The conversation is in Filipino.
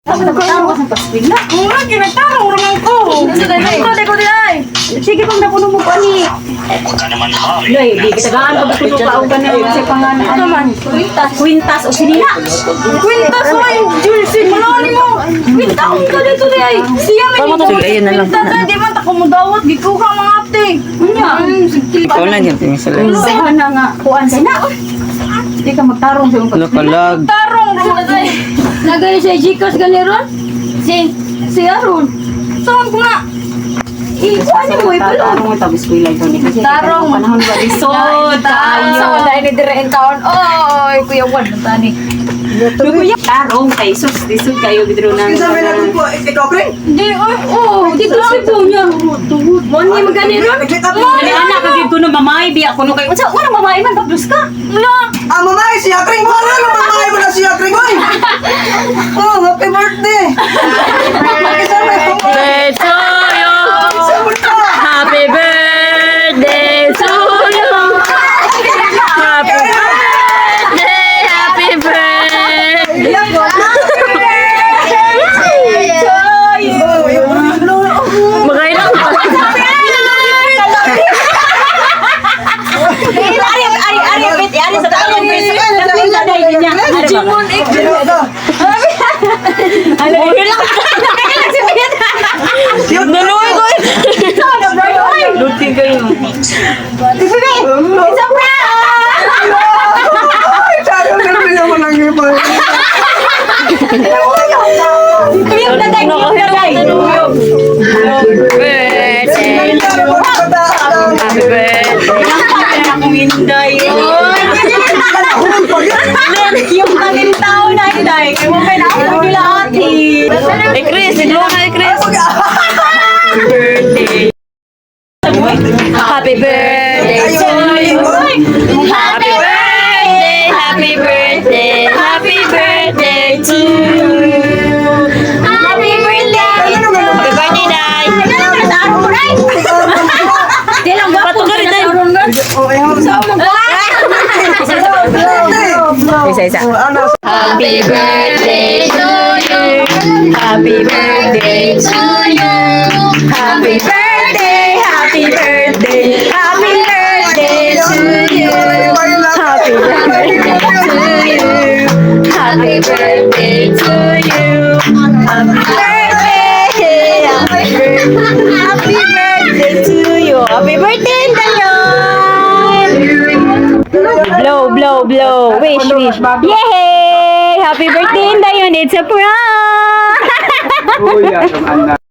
Nagtaro sa paswila. Mura, ginagtaro naman ko. Ito, ko din ay. Sige pang napuno mo pa ni. Lay, di kitagaan pag puno ka o ganun sa pangalan. Ano man? Quintas o sinina. Quintas mo yung Julsin. Malali mo. Quintas o ka dito ay. Siya may Sige, ayun na lang. Quintas, di man tako mo dawat. Di ko ka mga ate. Unya. Ikaw lang yan, tingin sa lang. Saan na nga kuan sa na. Di ka magtarong sa iyong Nakalag. Tarong. Nagay siya Gcash ganiron? Si Aron. Saan ko na? Ikuan mo ipalo. Tarong tapos kuilay ko ni. Tarong. Panahon ba lisod tayo. Sa wala ini dire in town. Oy, kuya wan tani. Kuya tarong kay sus lisod kayo bidro na. Ikaw, Kring? Di oy. Oh, dito si Punya. Mo ni maganiron? Ani anak ka gid kuno mamay biya kuno kay unsa wala mamay man tapos ka. Wala. Ah, mamay, siya, Kring. Wala na, mamay mo na siya, Kring. Oy! Oh, happy birthday! Makisama ko mo. To you. Happy birthday to you. Happy birthday, happy birthday. Magailang pa. Ari sa tayo sa dai niya. Jimon ik. Ano lang. Naluwi ko. Lutin kayo. It's a prank. Ay, sabi ko na mo lang yung pala. Yung daday, yung daday. Birthday. Happy birthday. Akong inday. Yung tangin tao na inday. Kaya mo may nakakot nila ati. Hey Chris, iglong na Chris. Birthday. Happy birthday to you. Happy birthday, happy birthday, happy birthday to you. Happy birthday. Happy birthday, Day. Di lang ba? Patugar, Day. Isa. Happy birthday to you. Happy birthday to you. Happy birthday, happy birthday, happy birthday to you. Happy birthday to you. Happy birthday to you. Happy birthday, happy birthday to you. Happy birthday, Dayon! Blow. Wish. Yay! Happy birthday, Dayon! It's a prank!